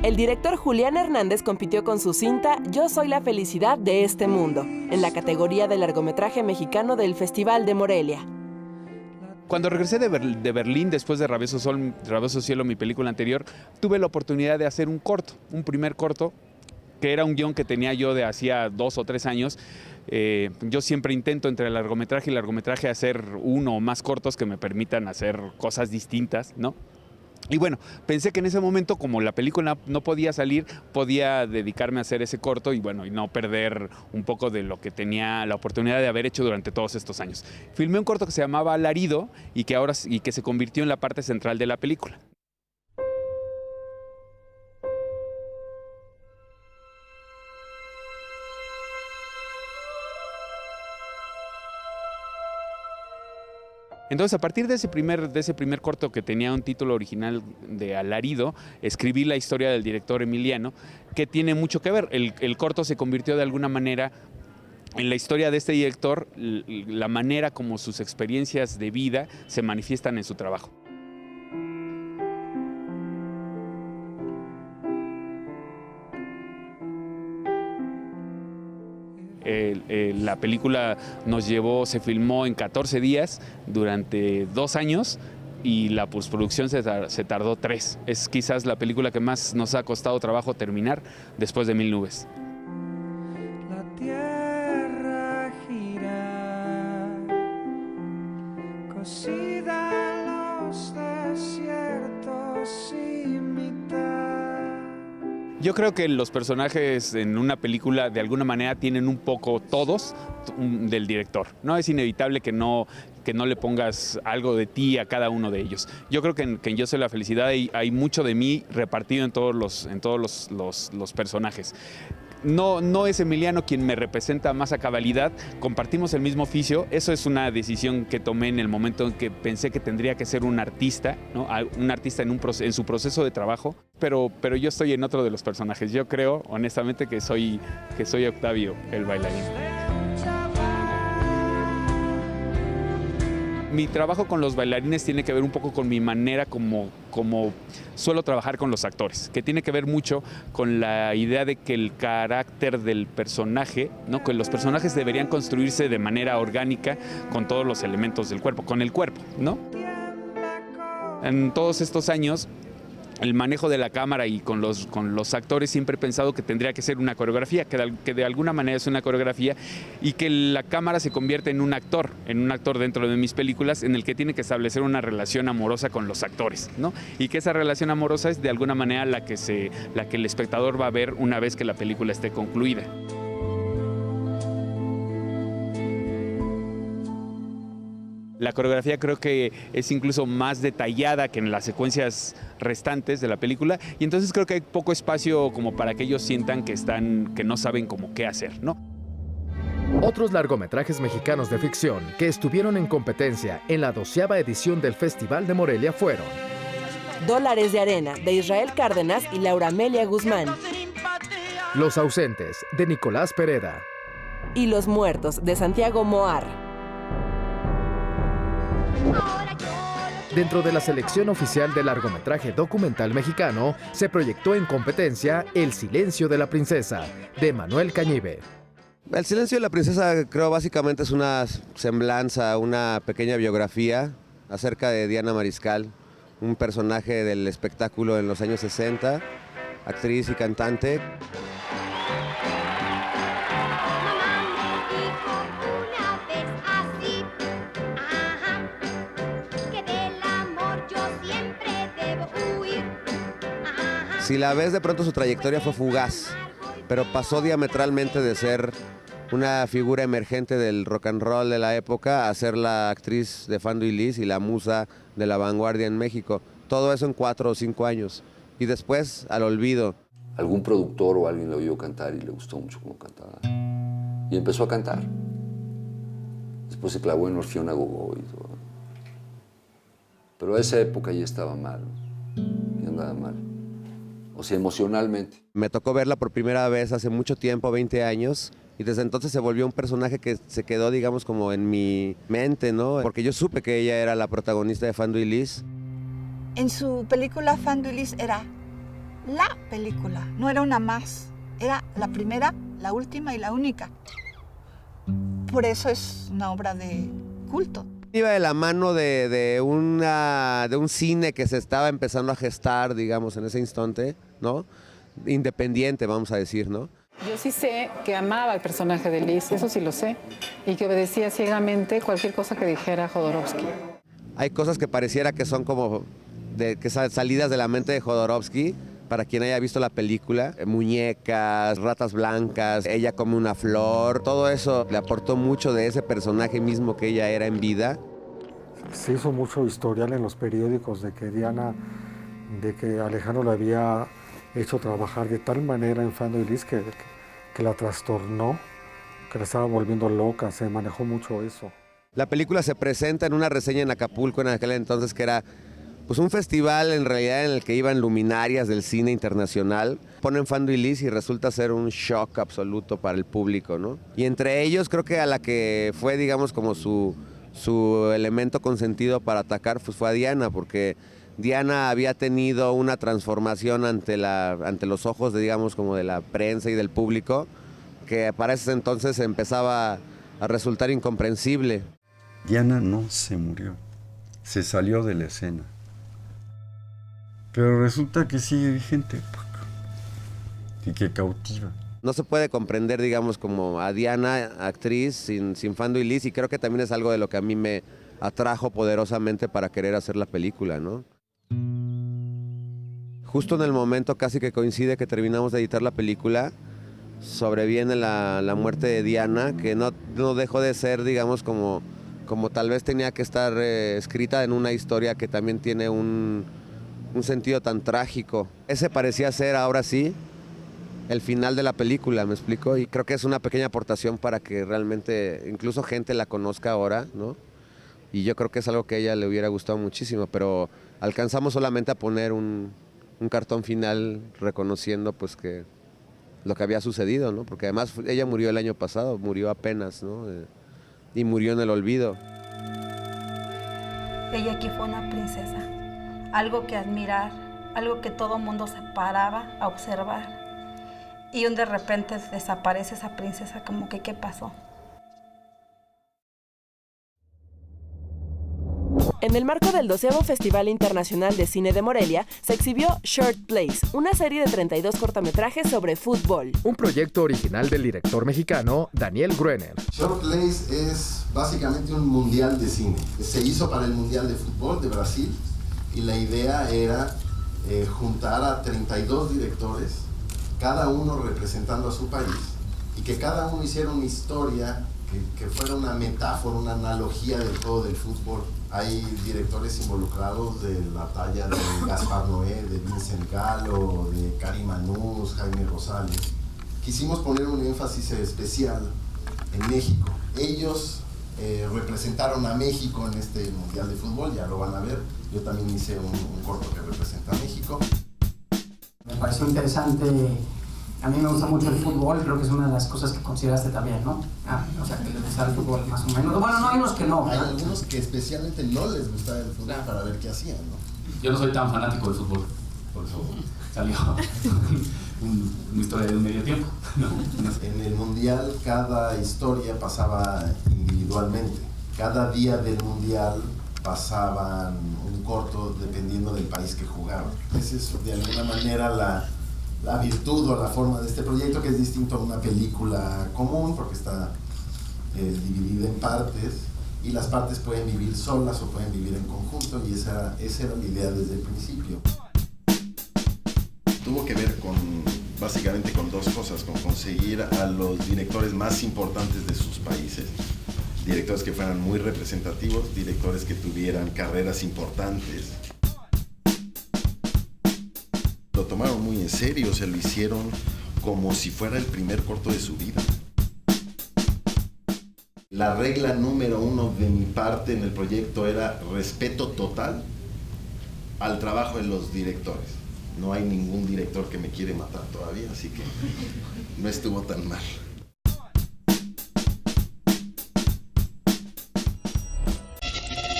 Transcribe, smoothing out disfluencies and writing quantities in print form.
El director Julián Hernández compitió con su cinta Yo soy la felicidad de este mundo, en la categoría de largometraje mexicano del Festival de Morelia. Cuando regresé de Berlín, después de Rabioso Cielo, mi película anterior, tuve la oportunidad de hacer un primer corto, que era un guión que tenía yo de hacía 2 o 3 años. Yo siempre intento entre el largometraje y largometraje hacer uno o más cortos que me permitan hacer cosas distintas, ¿no? Y bueno, pensé que en ese momento, como la película no podía salir, podía dedicarme a hacer ese corto y bueno, y no perder un poco de lo que tenía la oportunidad de haber hecho durante todos estos años. Filmé un corto que se llamaba Alarido y que se convirtió en la parte central de la película. Entonces, a partir de ese primer corto que tenía un título original de Alarido, escribí la historia del director Emiliano, que tiene mucho que ver. El corto se convirtió de alguna manera en la historia de este director, la manera como sus experiencias de vida se manifiestan en su trabajo. La película se filmó en 14 días durante 2 años y la postproducción se tardó 3. Es quizás la película que más nos ha costado trabajo terminar después de Mil nubes. La tierra gira, cosida en los desiertos sin mitad. Yo creo que los personajes en una película de alguna manera tienen un poco todos del director. No es inevitable que no le pongas algo de ti a cada uno de ellos. Yo creo que en Yo soy la felicidad hay mucho de mí repartido en todos los personajes. No es Emiliano quien me representa más a cabalidad, compartimos el mismo oficio, eso es una decisión que tomé en el momento en que pensé que tendría que ser un artista, ¿no? Un artista en su proceso de trabajo, pero yo estoy en otro de los personajes. Yo creo, honestamente, que soy Octavio, el bailarín. Mi trabajo con los bailarines tiene que ver un poco con mi manera como suelo trabajar con los actores, que tiene que ver mucho con la idea de que el carácter del personaje, ¿no? Que los personajes deberían construirse de manera orgánica con todos los elementos del cuerpo, con el cuerpo, ¿no? En todos estos años, el manejo de la cámara y con los actores siempre he pensado que tendría que ser una coreografía, que de alguna manera es una coreografía y que la cámara se convierte en un actor dentro de mis películas en el que tiene que establecer una relación amorosa con los actores, ¿no? Y que esa relación amorosa es de alguna manera la que el espectador va a ver una vez que la película esté concluida. La coreografía creo que es incluso más detallada que en las secuencias restantes de la película y entonces creo que hay poco espacio como para que ellos sientan que no saben cómo qué hacer, ¿no? Otros largometrajes mexicanos de ficción que estuvieron en competencia en la 12ª edición del Festival de Morelia fueron Dólares de arena, de Israel Cárdenas y Laura Amelia Guzmán. Los ausentes, de Nicolás Pereda. Y Los muertos, de Santiago Moar. Dentro de la selección oficial del largometraje documental mexicano, se proyectó en competencia El silencio de la princesa, de Manuel Cañive. El silencio de la princesa creo básicamente es una semblanza, una pequeña biografía acerca de Diana Mariscal, un personaje del espectáculo en los años 60, actriz y cantante. Si la ves, de pronto su trayectoria fue fugaz, pero pasó diametralmente de ser una figura emergente del rock and roll de la época a ser la actriz de Fando y Lis y la musa de la vanguardia en México. Todo eso en 4 o 5 años. Y después, al olvido. Algún productor o alguien le oyó cantar y le gustó mucho cómo cantaba. Y empezó a cantar. Después se clavó en Orfeón Agogó y todo. Pero a esa época ya estaba mal, ya andaba mal. O sea, emocionalmente. Me tocó verla por primera vez hace mucho tiempo, 20 años, y desde entonces se volvió un personaje que se quedó, digamos, como en mi mente, ¿no? Porque yo supe que ella era la protagonista de Fando y Lis. En su película Fando y Lis era la película, no era una más, era la primera, la última y la única. Por eso es una obra de culto. Iba de la mano de un cine que se estaba empezando a gestar, digamos, en ese instante, ¿no? Independiente, vamos a decir, ¿no? Yo sí sé que amaba el personaje de Liz, eso sí lo sé, y que obedecía ciegamente cualquier cosa que dijera Jodorowsky. Hay cosas que pareciera que son como salidas de la mente de Jodorowsky, para quien haya visto la película, muñecas, ratas blancas, ella come una flor, todo eso le aportó mucho de ese personaje mismo que ella era en vida. Se hizo mucho historial en los periódicos de que Alejandro la había hecho trabajar de tal manera en Fando y Liz que la trastornó, que la estaba volviendo loca, se manejó mucho eso. La película se presenta en una reseña en Acapulco en aquel entonces que era pues un festival en realidad en el que iban luminarias del cine internacional. Ponen Fando y Liz y resulta ser un shock absoluto para el público, ¿no? Y entre ellos creo que a la que fue, digamos, como su elemento consentido para atacar pues fue a Diana, porque Diana había tenido una transformación ante los ojos de, digamos, como de la prensa y del público, que para ese entonces empezaba a resultar incomprensible. Diana no se murió, se salió de la escena. Pero resulta que sigue vigente y que cautiva. No se puede comprender, digamos, como a Diana, actriz, sin Fando y Liz, y creo que también es algo de lo que a mí me atrajo poderosamente para querer hacer la película, ¿no? Justo en el momento casi que coincide que terminamos de editar la película, sobreviene la muerte de Diana, que no dejó de ser, digamos, como tal vez tenía que estar escrita en una historia que también tiene un sentido tan trágico. Ese parecía ser, ahora sí, el final de la película, ¿me explico? Y creo que es una pequeña aportación para que realmente incluso gente la conozca ahora, ¿no? Y yo creo que es algo que a ella le hubiera gustado muchísimo, pero alcanzamos solamente a poner un cartón final reconociendo pues que lo que había sucedido, ¿no? Porque además ella murió el año pasado, murió apenas, ¿no? Y murió en el olvido. Ella aquí fue una princesa, algo que admirar, algo que todo mundo se paraba a observar. Y de repente desaparece esa princesa, como que ¿qué pasó? En el marco del 12º Festival Internacional de Cine de Morelia, se exhibió Short Plays, una serie de 32 cortometrajes sobre fútbol. Un proyecto original del director mexicano Daniel Gruener. Short Plays es básicamente un mundial de cine. Se hizo para el Mundial de Fútbol de Brasil y la idea era juntar a 32 directores, cada uno representando a su país, y que cada uno hiciera una historia que fuera una metáfora, una analogía del juego del fútbol. Hay directores involucrados de la talla de Gaspar Noé, de Vincent Gallo, de Karim Manús, Jaime Rosales. Quisimos poner un énfasis especial en México. Ellos representaron a México en este Mundial de Fútbol, ya lo van a ver. Yo también hice un corto que representa a México. Me pareció interesante. A mí me gusta mucho el fútbol, creo que es una de las cosas que consideraste también, ¿no? O sea, que les gustaba el fútbol más o menos. Bueno, no hay unos que no, ¿verdad? Hay algunos que especialmente no les gustaba el fútbol, claro, para ver qué hacían, ¿no? Yo no soy tan fanático del fútbol, por eso salió una historia de un medio tiempo. En el Mundial cada historia pasaba individualmente. Cada día del Mundial pasaban un corto dependiendo del país que jugaban. Esa es de alguna manera la virtud o la forma de este proyecto, que es distinto a una película común porque está dividida en partes, y las partes pueden vivir solas o pueden vivir en conjunto, y esa era la idea desde el principio. Tuvo que ver básicamente con dos cosas, con conseguir a los directores más importantes de sus países, directores que fueran muy representativos, directores que tuvieran carreras importantes. Lo tomaron muy en serio, se lo hicieron como si fuera el primer corto de su vida. La regla número 1 de mi parte en el proyecto era respeto total al trabajo de los directores. No hay ningún director que me quiere matar todavía, así que no estuvo tan mal.